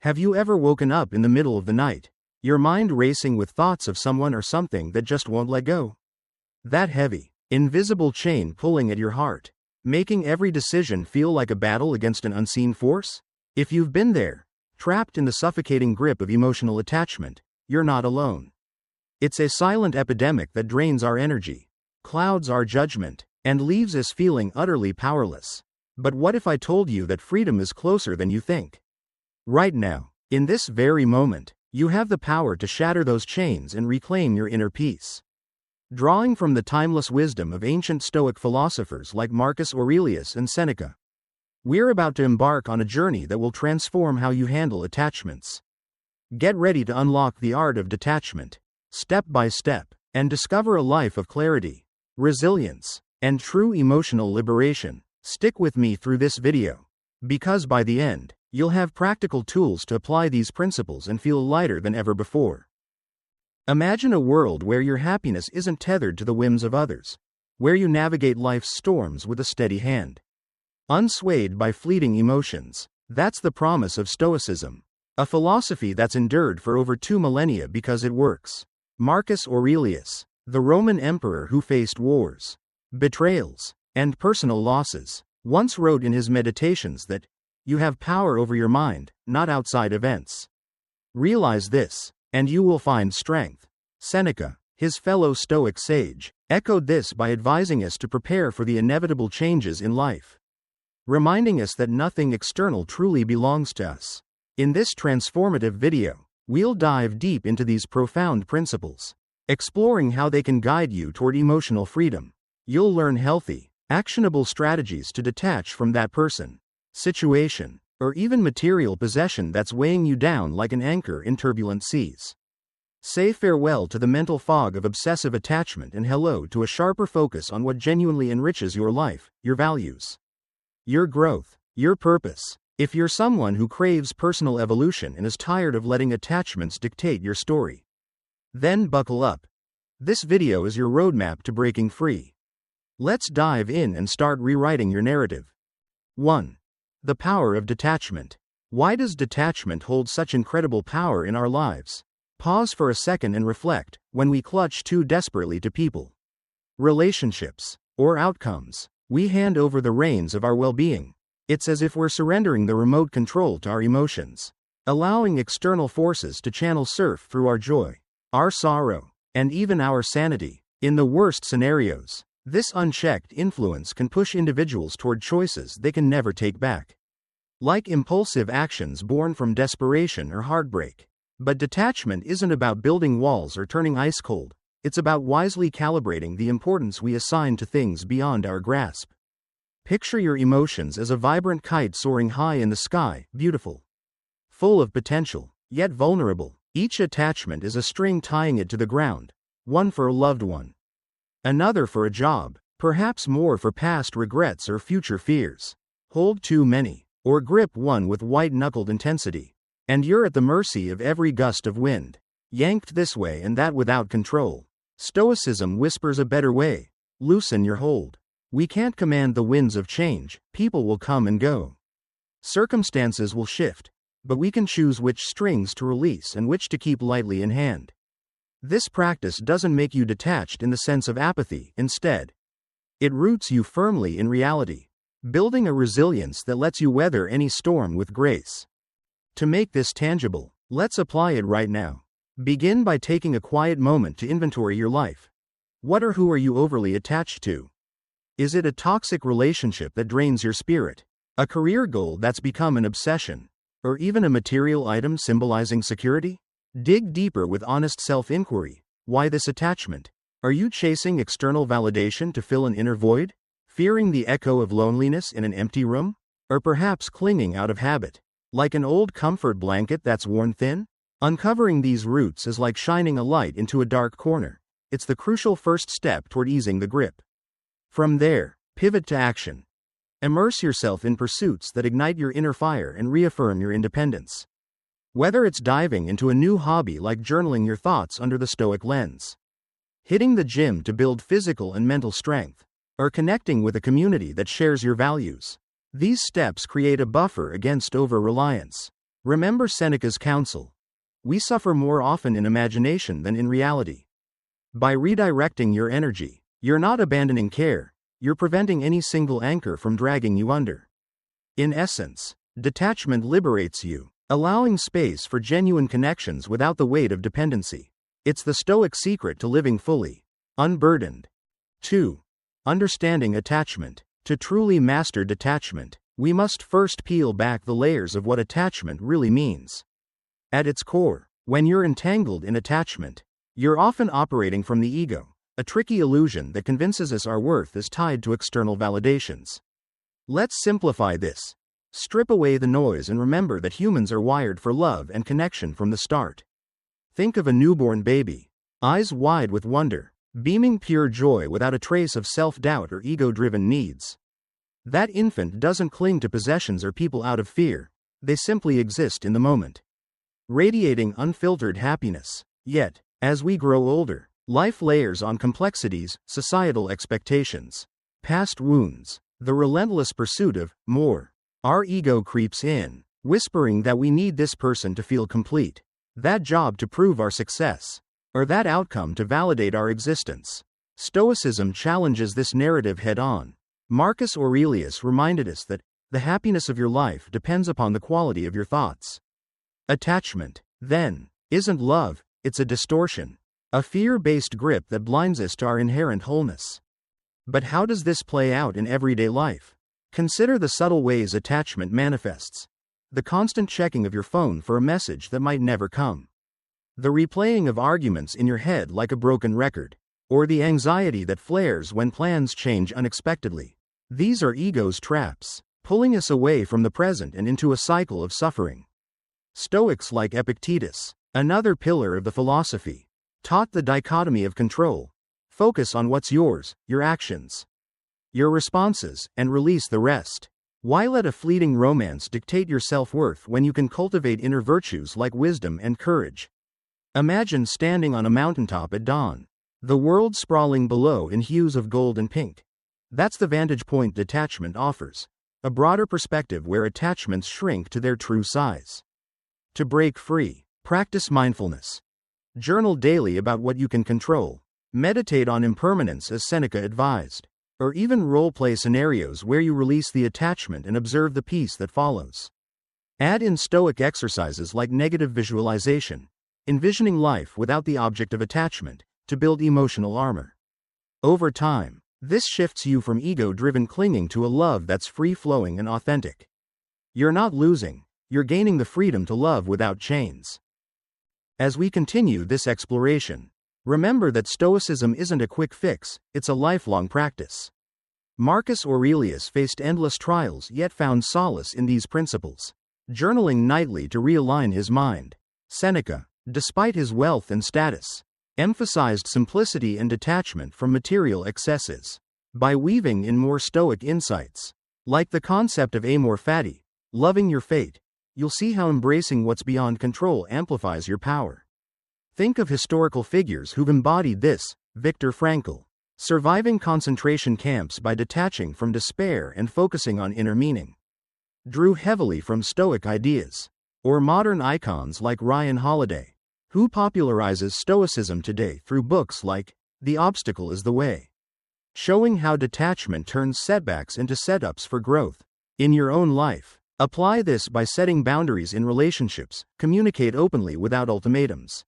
Have you ever woken up in the middle of the night, your mind racing with thoughts of someone or something that just won't let go? That heavy, invisible chain pulling at your heart, making every decision feel like a battle against an unseen force? If you've been there, trapped in the suffocating grip of emotional attachment, you're not alone. It's a silent epidemic that drains our energy, clouds our judgment, and leaves us feeling utterly powerless. But what if I told you that freedom is closer than you think? Right now, in this very moment, you have the power to shatter those chains and reclaim your inner peace. Drawing from the timeless wisdom of ancient Stoic philosophers like Marcus Aurelius and Seneca, we're about to embark on a journey that will transform how you handle attachments. Get ready to unlock the art of detachment, step by step, and discover a life of clarity, resilience, and true emotional liberation. Stick with me through this video, because by the end, you'll have practical tools to apply these principles and feel lighter than ever before. Imagine a world where your happiness isn't tethered to the whims of others, where you navigate life's storms with a steady hand, unswayed by fleeting emotions. That's the promise of Stoicism, a philosophy that's endured for over 2 millennia because it works. Marcus Aurelius, the Roman emperor who faced wars, betrayals, and personal losses, once wrote in his Meditations that you have power over your mind, not outside events. Realize this, and you will find strength. Seneca, his fellow Stoic sage, echoed this by advising us to prepare for the inevitable changes in life, reminding us that nothing external truly belongs to us. In this transformative video, we'll dive deep into these profound principles, exploring how they can guide you toward emotional freedom. You'll learn healthy, actionable strategies to detach from that person, situation, or even material possession that's weighing you down like an anchor in turbulent seas. Say farewell to the mental fog of obsessive attachment and hello to a sharper focus on what genuinely enriches your life, your values, your growth, your purpose. If you're someone who craves personal evolution and is tired of letting attachments dictate your story, then buckle up. This video is your roadmap to breaking free. Let's dive in and start rewriting your narrative. 1. The power of detachment. Why does detachment hold such incredible power in our lives? Pause for a second and reflect. When we clutch too desperately to people, relationships, or outcomes, we hand over the reins of our well-being. It's as if we're surrendering the remote control to our emotions, allowing external forces to channel surf through our joy, our sorrow, and even our sanity. In the worst scenarios, this unchecked influence can push individuals toward choices they can never take back, like impulsive actions born from desperation or heartbreak. But detachment isn't about building walls or turning ice cold. It's about wisely calibrating the importance we assign to things beyond our grasp. Picture your emotions as a vibrant kite soaring high in the sky, beautiful, full of potential, yet vulnerable. Each attachment is a string tying it to the ground, one for a loved one, another for a job, perhaps more for past regrets or future fears. Hold too many, or grip one with white-knuckled intensity, and you're at the mercy of every gust of wind, yanked this way and that without control. Stoicism whispers a better way. Loosen your hold. We can't command the winds of change. People will come and go, circumstances will shift, but we can choose which strings to release and which to keep lightly in hand. This practice doesn't make you detached in the sense of apathy. Instead, it roots you firmly in reality, building a resilience that lets you weather any storm with grace. To make this tangible, let's apply it right now. Begin by taking a quiet moment to inventory your life. What or who are you overly attached to? Is it a toxic relationship that drains your spirit, a career goal that's become an obsession, or even a material item symbolizing security? Dig deeper with honest self-inquiry. Why this attachment? Are you chasing external validation to fill an inner void? Fearing the echo of loneliness in an empty room? Or perhaps clinging out of habit, like an old comfort blanket that's worn thin? Uncovering these roots is like shining a light into a dark corner. It's the crucial first step toward easing the grip. From there, pivot to action. Immerse yourself in pursuits that ignite your inner fire and reaffirm your independence. Whether it's diving into a new hobby like journaling your thoughts under the Stoic lens, hitting the gym to build physical and mental strength, or connecting with a community that shares your values, these steps create a buffer against over-reliance. Remember Seneca's counsel. We suffer more often in imagination than in reality. By redirecting your energy, you're not abandoning care, you're preventing any single anchor from dragging you under. In essence, detachment liberates you, allowing space for genuine connections without the weight of dependency. It's the Stoic secret to living fully, unburdened. 2. Understanding attachment. To truly master detachment, we must first peel back the layers of what attachment really means. At its core, when you're entangled in attachment, you're often operating from the ego, a tricky illusion that convinces us our worth is tied to external validations. Let's simplify this. Strip away the noise and remember that humans are wired for love and connection from the start. Think of a newborn baby, eyes wide with wonder, beaming pure joy without a trace of self-doubt or ego-driven needs. That infant doesn't cling to possessions or people out of fear, they simply exist in the moment, radiating unfiltered happiness. Yet, as we grow older, life layers on complexities, societal expectations, past wounds, the relentless pursuit of more. Our ego creeps in, whispering that we need this person to feel complete, that job to prove our success, or that outcome to validate our existence. Stoicism challenges this narrative head-on. Marcus Aurelius reminded us that the happiness of your life depends upon the quality of your thoughts. Attachment, then, isn't love, it's a distortion, a fear-based grip that blinds us to our inherent wholeness. But how does this play out in everyday life? Consider the subtle ways attachment manifests. The constant checking of your phone for a message that might never come. The replaying of arguments in your head like a broken record. Or the anxiety that flares when plans change unexpectedly. These are ego's traps, pulling us away from the present and into a cycle of suffering. Stoics like Epictetus, another pillar of the philosophy, taught the dichotomy of control. Focus on what's yours, your actions, your responses, and release the rest. Why let a fleeting romance dictate your self-worth when you can cultivate inner virtues like wisdom and courage? Imagine standing on a mountaintop at dawn, the world sprawling below in hues of gold and pink. That's the vantage point detachment offers, a broader perspective where attachments shrink to their true size. To break free, practice mindfulness. Journal daily about what you can control. Meditate on impermanence as Seneca advised. Or even role-play scenarios where you release the attachment and observe the peace that follows. Add in Stoic exercises like negative visualization, envisioning life without the object of attachment, to build emotional armor. Over time, this shifts you from ego-driven clinging to a love that's free-flowing and authentic. You're not losing, you're gaining the freedom to love without chains. As we continue this exploration, remember that Stoicism isn't a quick fix, it's a lifelong practice. Marcus Aurelius faced endless trials yet found solace in these principles, journaling nightly to realign his mind. Seneca, despite his wealth and status, emphasized simplicity and detachment from material excesses. By weaving in more Stoic insights, like the concept of amor fati, loving your fate, you'll see how embracing what's beyond control amplifies your power. Think of historical figures who've embodied this. Viktor Frankl, surviving concentration camps by detaching from despair and focusing on inner meaning, drew heavily from Stoic ideas. Or modern icons like Ryan Holiday, who popularizes Stoicism today through books like The Obstacle is the Way, showing how detachment turns setbacks into setups for growth. In your own life, apply this by setting boundaries in relationships, communicate openly without ultimatums,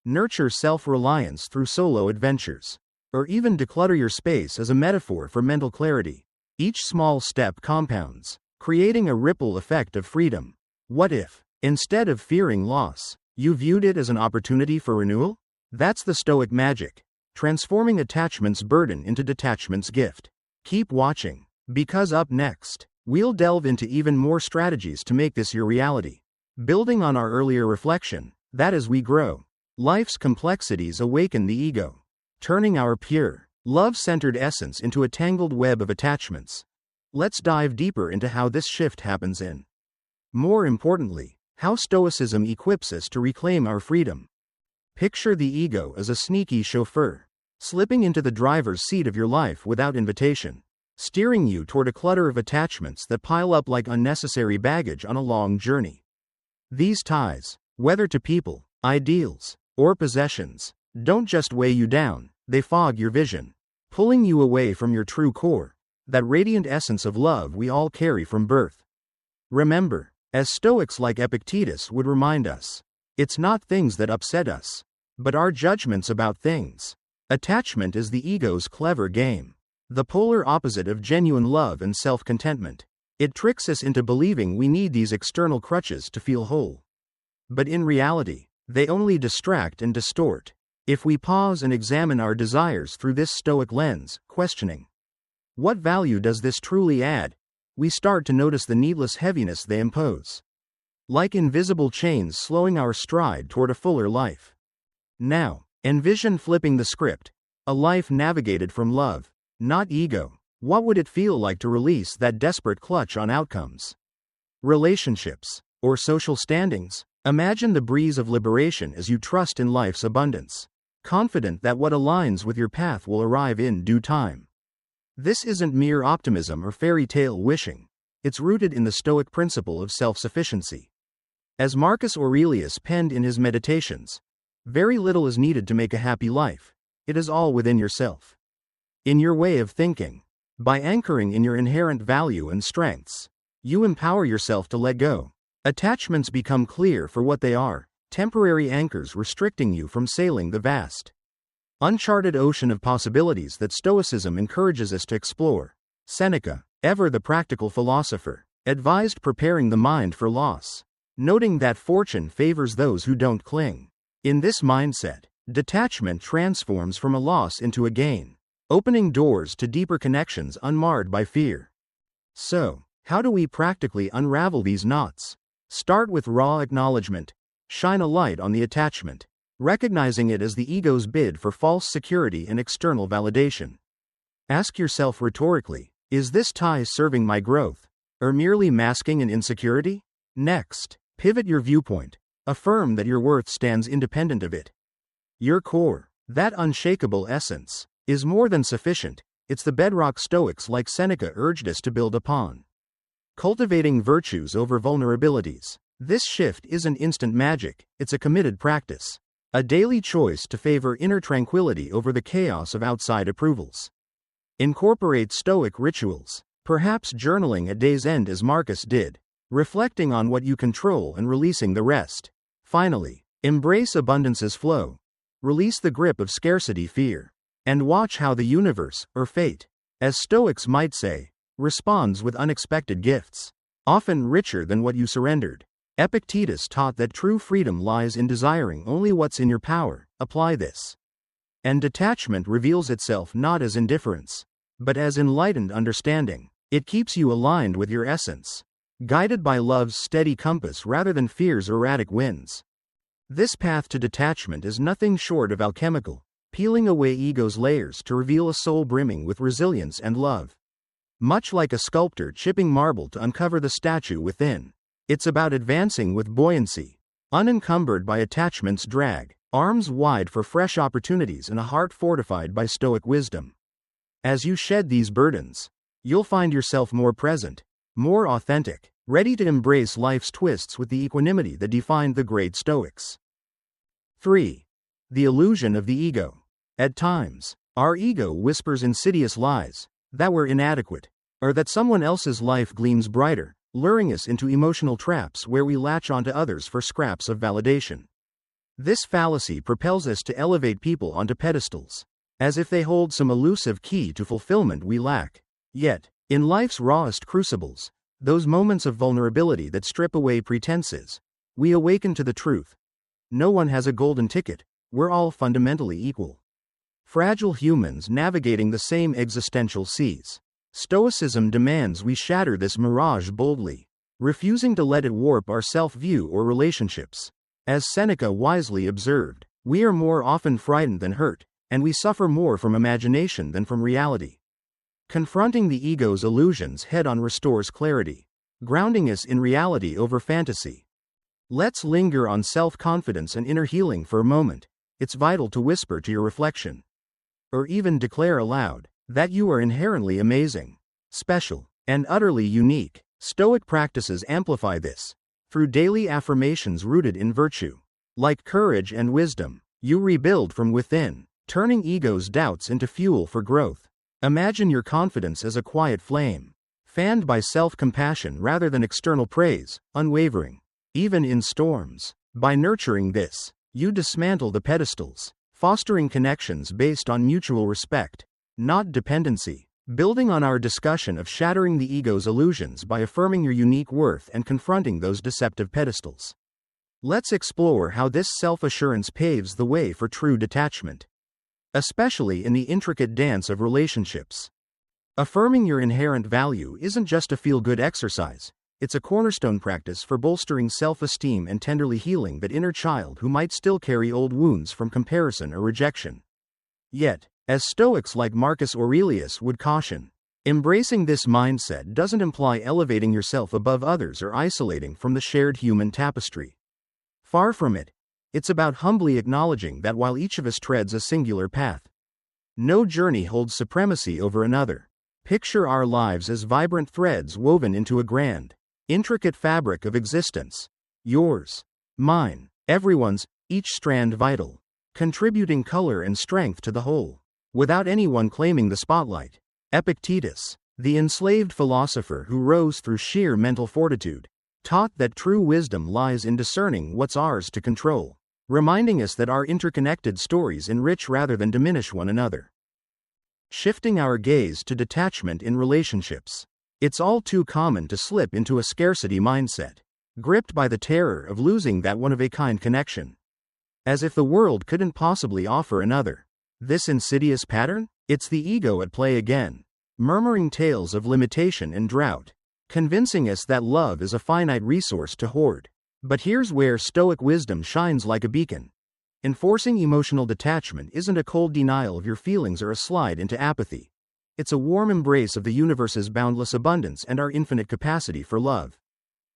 nurture self-reliance through solo adventures, or even declutter your space as a metaphor for mental clarity. Each small step compounds, creating a ripple effect of freedom. What if, instead of fearing loss, you viewed it as an opportunity for renewal? That's the Stoic magic, transforming attachment's burden into detachment's gift. Keep watching, because up next, we'll delve into even more strategies to make this your reality. Building on our earlier reflection, that as we grow, life's complexities awaken the ego, turning our pure, love-centered essence into a tangled web of attachments. Let's dive deeper into how this shift happens in. More importantly, how Stoicism equips us to reclaim our freedom. Picture the ego as a sneaky chauffeur, slipping into the driver's seat of your life without invitation, steering you toward a clutter of attachments that pile up like unnecessary baggage on a long journey. These ties, whether to people, ideals, or possessions, don't just weigh you down, they fog your vision, pulling you away from your true core, that radiant essence of love we all carry from birth. Remember, as Stoics like Epictetus would remind us, it's not things that upset us, but our judgments about things. Attachment is the ego's clever game, the polar opposite of genuine love and self-contentment. It tricks us into believing we need these external crutches to feel whole. But in reality, they only distract and distort. If we pause and examine our desires through this Stoic lens, questioning, what value does this truly add? We start to notice the needless heaviness they impose. Like invisible chains slowing our stride toward a fuller life. Now, envision flipping the script, a life navigated from love, not ego. What would it feel like to release that desperate clutch on outcomes, relationships, or social standings? Imagine the breeze of liberation as you trust in life's abundance, confident that what aligns with your path will arrive in due time. This isn't mere optimism or fairy tale wishing. It's rooted in the Stoic principle of self-sufficiency. As Marcus Aurelius penned in his Meditations, very little is needed to make a happy life. It is all within yourself. In your way of thinking, by anchoring in your inherent value and strengths, you empower yourself to let go. Attachments become clear for what they are, temporary anchors restricting you from sailing the vast, uncharted ocean of possibilities that Stoicism encourages us to explore. Seneca, ever the practical philosopher, advised preparing the mind for loss, noting that fortune favors those who don't cling. In this mindset, detachment transforms from a loss into a gain, opening doors to deeper connections unmarred by fear. So, how do we practically unravel these knots? Start with raw acknowledgement. Shine a light on the attachment, recognizing it as the ego's bid for false security and external validation. Ask yourself rhetorically, is this tie serving my growth, or merely masking an insecurity? Next, pivot your viewpoint. Affirm that your worth stands independent of it. Your core, that unshakable essence, is more than sufficient. It's the bedrock Stoics like Seneca urged us to build upon. Cultivating virtues over vulnerabilities. This shift isn't instant magic, it's a committed practice. A daily choice to favor inner tranquility over the chaos of outside approvals. Incorporate Stoic rituals, perhaps journaling at day's end as Marcus did, reflecting on what you control and releasing the rest. Finally, embrace abundance's flow. Release the grip of scarcity fear. And watch how the universe, or fate, as Stoics might say, responds with unexpected gifts, often richer than what you surrendered. Epictetus taught that true freedom lies in desiring only what's in your power. Apply this. And detachment reveals itself not as indifference, but as enlightened understanding. It keeps you aligned with your essence, guided by love's steady compass rather than fear's erratic winds. This path to detachment is nothing short of alchemical, peeling away ego's layers to reveal a soul brimming with resilience and love. Much like a sculptor chipping marble to uncover the statue within, it's about advancing with buoyancy, unencumbered by attachment's drag, arms wide for fresh opportunities and a heart fortified by Stoic wisdom. As you shed these burdens, you'll find yourself more present, more authentic, ready to embrace life's twists with the equanimity that defined the great Stoics. 3. The illusion of the ego. At times, our ego whispers insidious lies, that we're inadequate, or that someone else's life gleams brighter, luring us into emotional traps where we latch onto others for scraps of validation. This fallacy propels us to elevate people onto pedestals, as if they hold some elusive key to fulfillment we lack. Yet, in life's rawest crucibles, those moments of vulnerability that strip away pretenses, we awaken to the truth. No one has a golden ticket, we're all fundamentally equal. Fragile humans navigating the same existential seas. Stoicism demands we shatter this mirage boldly, refusing to let it warp our self-view or relationships. As Seneca wisely observed, we are more often frightened than hurt, and we suffer more from imagination than from reality. Confronting the ego's illusions head-on restores clarity, grounding us in reality over fantasy. Let's linger on self-confidence and inner healing for a moment. It's vital to whisper to your reflection, or even declare aloud, that you are inherently amazing, special, and utterly unique. Stoic practices amplify this, through daily affirmations rooted in virtue. Like courage and wisdom, you rebuild from within, turning ego's doubts into fuel for growth. Imagine your confidence as a quiet flame, fanned by self-compassion rather than external praise, unwavering, even in storms. By nurturing this, you dismantle the pedestals, fostering connections based on mutual respect, not dependency. Building on our discussion of shattering the ego's illusions by affirming your unique worth and confronting those deceptive pedestals, let's explore how this self-assurance paves the way for true detachment, especially in the intricate dance of relationships. Affirming your inherent value isn't just a feel-good exercise, it's a cornerstone practice for bolstering self-esteem and tenderly healing that inner child who might still carry old wounds from comparison or rejection. Yet, as Stoics like Marcus Aurelius would caution, embracing this mindset doesn't imply elevating yourself above others or isolating from the shared human tapestry. Far from it, it's about humbly acknowledging that while each of us treads a singular path, no journey holds supremacy over another. Picture our lives as vibrant threads woven into a grand, intricate fabric of existence. Yours, mine, everyone's, each strand vital, contributing color and strength to the whole, without anyone claiming the spotlight. Epictetus, the enslaved philosopher who rose through sheer mental fortitude, taught that true wisdom lies in discerning what's ours to control, reminding us that our interconnected stories enrich rather than diminish one another. Shifting our gaze to detachment in relationships, it's all too common to slip into a scarcity mindset, gripped by the terror of losing that one-of-a-kind connection, as if the world couldn't possibly offer another. This insidious pattern? It's the ego at play again, murmuring tales of limitation and drought, convincing us that love is a finite resource to hoard. But here's where Stoic wisdom shines like a beacon. Enforcing emotional detachment isn't a cold denial of your feelings or a slide into apathy. It's a warm embrace of the universe's boundless abundance and our infinite capacity for love.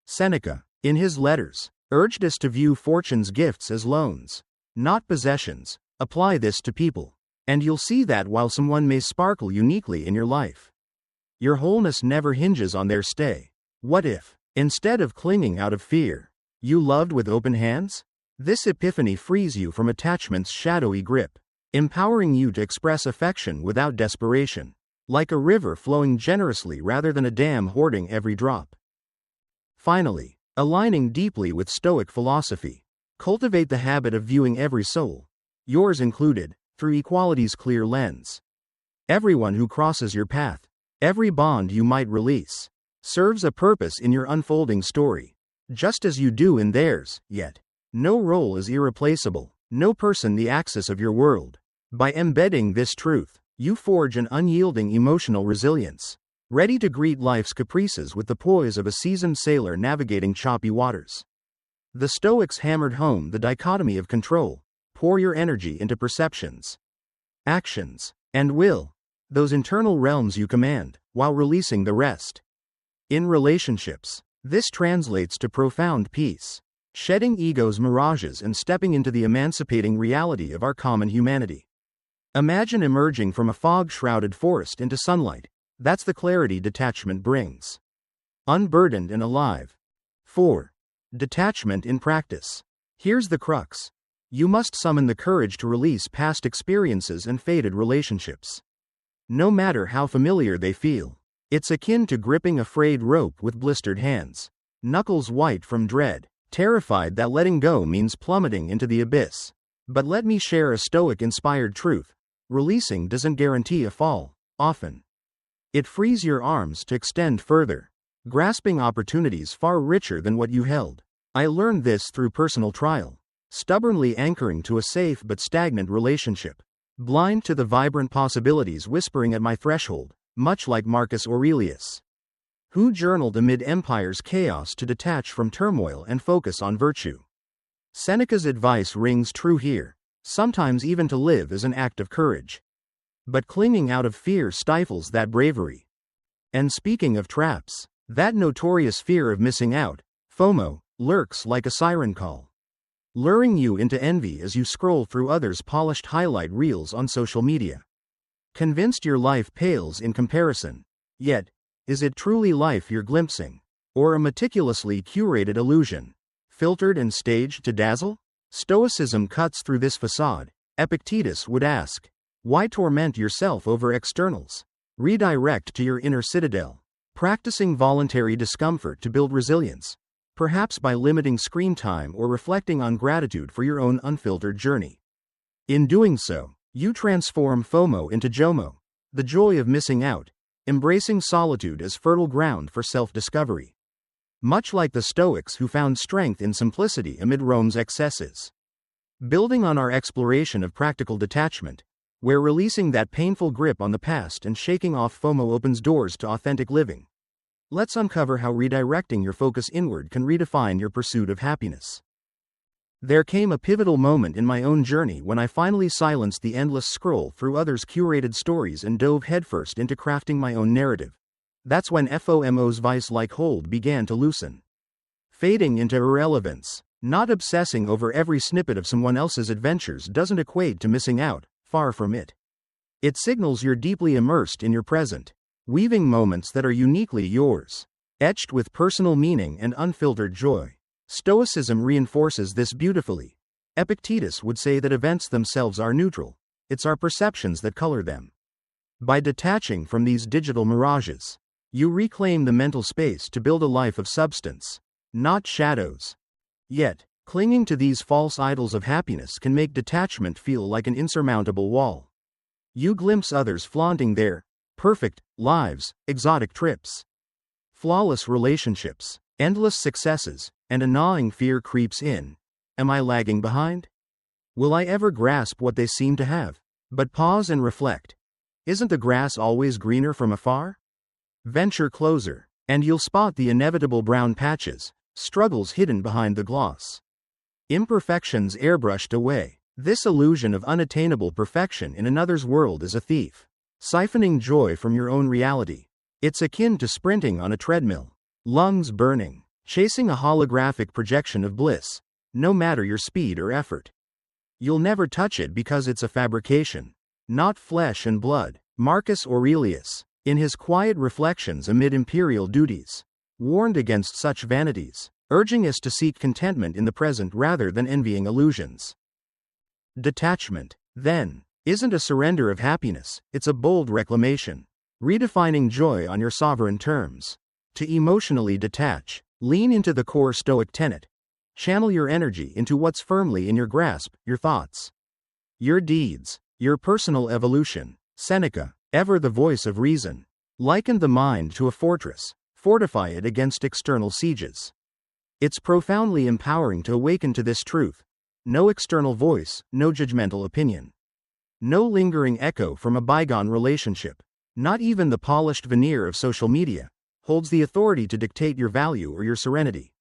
Seneca, in his letters, urged us to view fortune's gifts as loans, not possessions. Apply this to people, and you'll see that while someone may sparkle uniquely in your life, your wholeness never hinges on their stay. What if, instead of clinging out of fear, you loved with open hands? This epiphany frees you from attachment's shadowy grip, empowering you to express affection without desperation, like a river flowing generously rather than a dam hoarding every drop. Finally, aligning deeply with Stoic philosophy, cultivate the habit of viewing every soul, yours included, through equality's clear lens. Everyone who crosses your path, every bond you might release, serves a purpose in your unfolding story, just as you do in theirs. Yet, no role is irreplaceable, no person the axis of your world. By embedding this truth, you forge an unyielding emotional resilience, ready to greet life's caprices with the poise of a seasoned sailor navigating choppy waters. The Stoics hammered home the dichotomy of control. Pour your energy into perceptions, actions, and will, those internal realms you command, while releasing the rest. In relationships, this translates to profound peace, shedding ego's mirages and stepping into the emancipating reality of our common humanity. Imagine emerging from a fog-shrouded forest into sunlight. That's the clarity detachment brings. Unburdened and alive. 4. Detachment in practice. Here's the crux. You must summon the courage to release past experiences and faded relationships. No matter how familiar they feel, it's akin to gripping a frayed rope with blistered hands, knuckles white from dread, terrified that letting go means plummeting into the abyss. But let me share a Stoic-inspired truth. Releasing doesn't guarantee a fall. Often, it frees your arms to extend further, grasping opportunities far richer than what you held. I learned this through personal trial. Stubbornly anchoring to a safe but stagnant relationship, blind to the vibrant possibilities whispering at my threshold, much like Marcus Aurelius, who journaled amid empire's chaos to detach from turmoil and focus on virtue. Seneca's advice rings true here. Sometimes even to live is an act of courage. But clinging out of fear stifles that bravery. And speaking of traps, that notorious fear of missing out, FOMO, lurks like a siren call, luring you into envy as you scroll through others' polished highlight reels on social media. Convinced your life pales in comparison. Yet, is it truly life you're glimpsing? or a meticulously curated illusion, filtered and staged to dazzle? Stoicism cuts through this facade. Epictetus would ask, why torment yourself over externals? Redirect to your inner citadel, practicing voluntary discomfort to build resilience, perhaps by limiting screen time or reflecting on gratitude for your own unfiltered journey. In doing so, you transform FOMO into JOMO, the joy of missing out, embracing solitude as fertile ground for self-discovery. Much like the Stoics who found strength in simplicity amid Rome's excesses. Building on our exploration of practical detachment, where releasing that painful grip on the past and shaking off FOMO opens doors to authentic living. Let's uncover how redirecting your focus inward can redefine your pursuit of happiness. There came a pivotal moment in my own journey when I finally silenced the endless scroll through others' curated stories and dove headfirst into crafting my own narrative. That's when FOMO's vice-like hold began to loosen. Fading into irrelevance, not obsessing over every snippet of someone else's adventures doesn't equate to missing out, far from it. It signals you're deeply immersed in your present, weaving moments that are uniquely yours, etched with personal meaning and unfiltered joy. Stoicism reinforces this beautifully. Epictetus would say that events themselves are neutral, it's our perceptions that color them. By detaching from these digital mirages, you reclaim the mental space to build a life of substance, not shadows. Yet, clinging to these false idols of happiness can make detachment feel like an insurmountable wall. You glimpse others flaunting their perfect lives, exotic trips, flawless relationships, endless successes, and a gnawing fear creeps in. Am I lagging behind? Will I ever grasp what they seem to have? But pause and reflect. Isn't the grass always greener from afar? Venture closer, and you'll spot the inevitable brown patches, struggles hidden behind the gloss. Imperfections airbrushed away. This illusion of unattainable perfection in another's world is a thief, siphoning joy from your own reality. It's akin to sprinting on a treadmill, lungs burning, chasing a holographic projection of bliss, no matter your speed or effort. You'll never touch it because it's a fabrication, not flesh and blood. Marcus Aurelius, in his quiet reflections amid imperial duties, warned against such vanities, urging us to seek contentment in the present rather than envying illusions. Detachment, then, isn't a surrender of happiness, it's a bold reclamation, redefining joy on your sovereign terms. To emotionally detach, lean into the core Stoic tenet. Channel your energy into what's firmly in your grasp, your thoughts, your deeds, your personal evolution. Seneca, ever the voice of reason, likened the mind to a fortress. Fortify it against external sieges. It's profoundly empowering to awaken to this truth. No external voice, no judgmental opinion. No lingering echo from a bygone relationship. Not even the polished veneer of social media holds the authority to dictate your value or your serenity.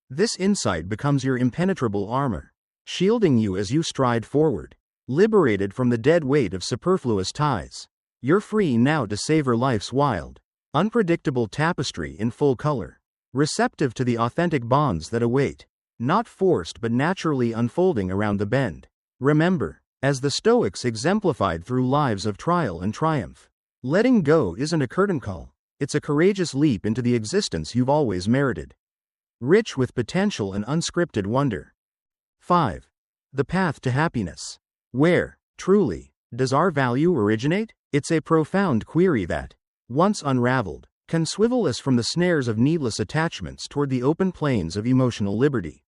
This insight becomes your impenetrable armor, shielding you as you stride forward. Liberated from the dead weight of superfluous ties, you're free now to savor life's wild, unpredictable tapestry in full color, receptive to the authentic bonds that await, not forced but naturally unfolding around the bend. Remember, as the Stoics exemplified through lives of trial and triumph, letting go isn't a curtain call, it's a courageous leap into the existence you've always merited, rich with potential and unscripted wonder. 5. The path to happiness. Where, truly, does our value originate? It's a profound query that, once unraveled, can swivel us from the snares of needless attachments toward the open plains of emotional liberty.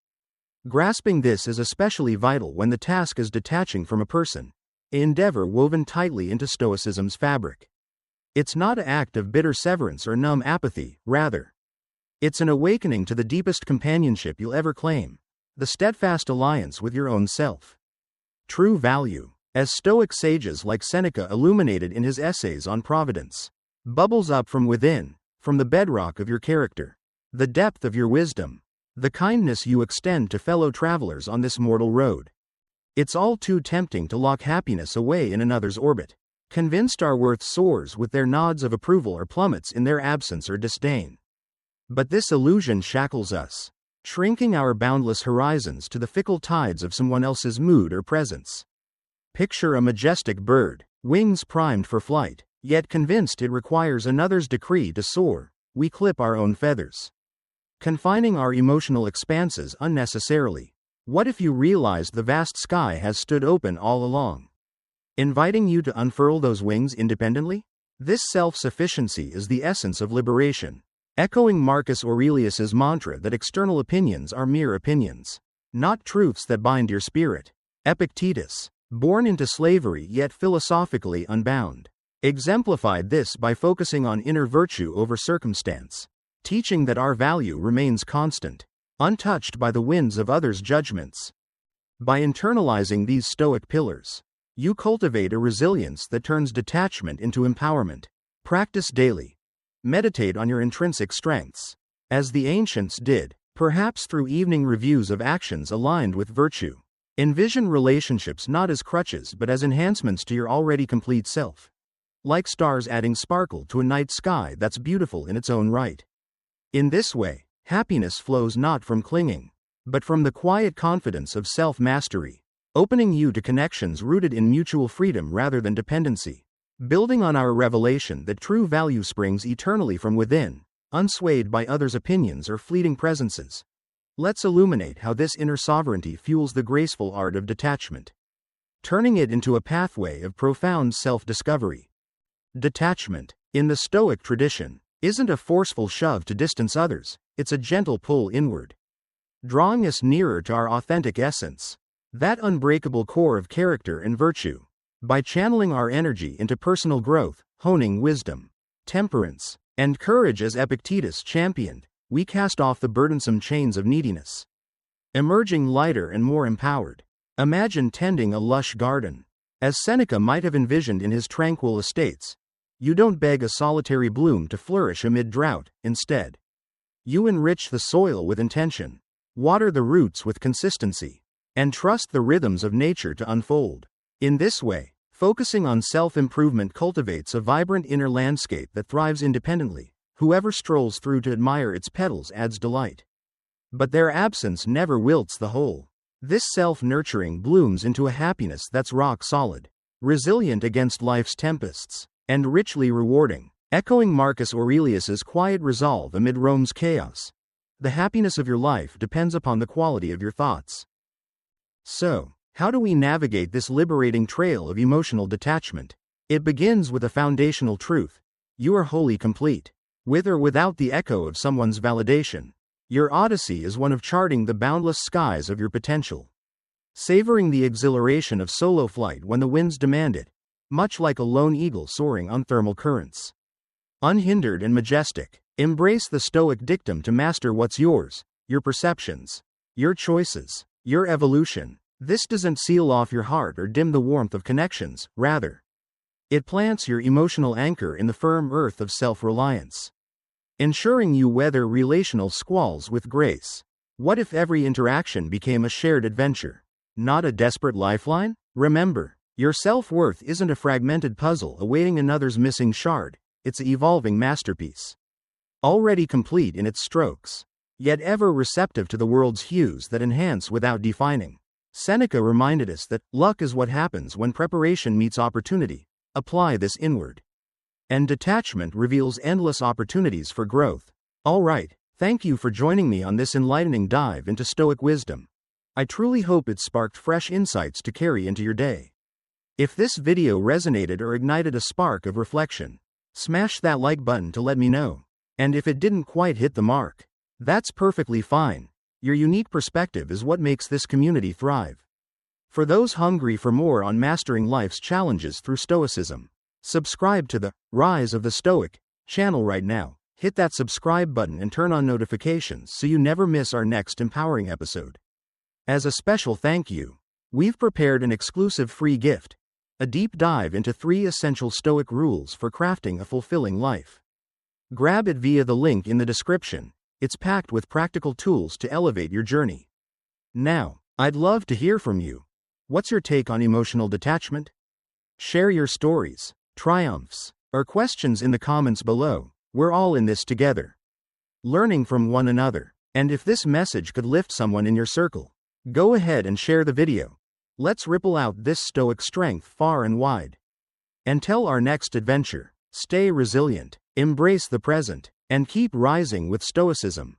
Grasping this is especially vital when the task is detaching from a person, an endeavor woven tightly into Stoicism's fabric. It's not an act of bitter severance or numb apathy, rather. It's an awakening to the deepest companionship you'll ever claim, the steadfast alliance with your own self. True value, as Stoic sages like Seneca illuminated in his essays on Providence, bubbles up from within, from the bedrock of your character, the depth of your wisdom, the kindness you extend to fellow travelers on this mortal road. It's all too tempting to lock happiness away in another's orbit, convinced our worth soars with their nods of approval or plummets in their absence or disdain. But this illusion shackles us, shrinking our boundless horizons to the fickle tides of someone else's mood or presence. Picture a majestic bird, wings primed for flight, yet convinced it requires another's decree to soar. We clip our own feathers. confining our emotional expanses unnecessarily. What if you realized the vast sky has stood open all along, inviting you to unfurl those wings independently? This self-sufficiency is the essence of liberation, echoing Marcus Aurelius's mantra that external opinions are mere opinions, not truths that bind your spirit. Epictetus, born into slavery yet philosophically unbound, exemplified this by focusing on inner virtue over circumstance, teaching that our value remains constant, untouched by the winds of others' judgments. By internalizing these Stoic pillars, you cultivate a resilience that turns detachment into empowerment. Practice daily. Meditate on your intrinsic strengths, as the ancients did, perhaps through evening reviews of actions aligned with virtue. Envision relationships not as crutches but as enhancements to your already complete self, like stars adding sparkle to a night sky that's beautiful in its own right. In this way, happiness flows not from clinging, but from the quiet confidence of self-mastery, opening you to connections rooted in mutual freedom rather than dependency. Building on our revelation that true value springs eternally from within, unswayed by others' opinions or fleeting presences, let's illuminate how this inner sovereignty fuels the graceful art of detachment, turning it into a pathway of profound self-discovery. Detachment, in the Stoic tradition, isn't a forceful shove to distance others, it's a gentle pull inward, drawing us nearer to our authentic essence, that unbreakable core of character and virtue. By channeling our energy into personal growth, honing wisdom, temperance, and courage as Epictetus championed, we cast off the burdensome chains of neediness, emerging lighter and more empowered. Imagine tending a lush garden, as Seneca might have envisioned in his tranquil estates. You don't beg a solitary bloom to flourish amid drought, instead, you enrich the soil with intention, water the roots with consistency, and trust the rhythms of nature to unfold. In this way, focusing on self-improvement cultivates a vibrant inner landscape that thrives independently. Whoever strolls through to admire its petals adds delight, but their absence never wilts the whole. This self-nurturing blooms into a happiness that's rock solid, resilient against life's tempests, and richly rewarding. Echoing Marcus Aurelius's quiet resolve amid Rome's chaos, the happiness of your life depends upon the quality of your thoughts. So, how do we navigate this liberating trail of emotional detachment? It begins with a foundational truth: you are wholly complete. With or without the echo of someone's validation, your odyssey is one of charting the boundless skies of your potential, savoring the exhilaration of solo flight when the winds demand it, much like a lone eagle soaring on thermal currents. Unhindered and majestic, embrace the Stoic dictum to master what's yours, your perceptions, your choices, your evolution. This doesn't seal off your heart or dim the warmth of connections, rather, it plants your emotional anchor in the firm earth of self-reliance, ensuring you weather relational squalls with grace. What if every interaction became a shared adventure, not a desperate lifeline? Remember, your self-worth isn't a fragmented puzzle awaiting another's missing shard, it's an evolving masterpiece, already complete in its strokes, yet ever receptive to the world's hues that enhance without defining. Seneca reminded us that luck is what happens when preparation meets opportunity. Apply this inward, and detachment reveals endless opportunities for growth. Alright, thank you for joining me on this enlightening dive into Stoic wisdom. I truly hope it sparked fresh insights to carry into your day. If this video resonated or ignited a spark of reflection, smash that like button to let me know. And if it didn't quite hit the mark, that's perfectly fine. Your unique perspective is what makes this community thrive. For those hungry for more on mastering life's challenges through Stoicism, subscribe to the Rise of the Stoic channel right now. Hit that subscribe button and turn on notifications so you never miss our next empowering episode. As a special thank you, we've prepared an exclusive free gift, a deep dive into 3 essential Stoic rules for crafting a fulfilling life. Grab it via the link in the description. It's packed with practical tools to elevate your journey. Now, I'd love to hear from you. What's your take on emotional detachment? Share your stories, triumphs, or questions in the comments below. We're all in this together, learning from one another. And if this message could lift someone in your circle, go ahead and share the video. Let's ripple out this Stoic strength far and wide. Until our next adventure, stay resilient, embrace the present, and keep rising with Stoicism.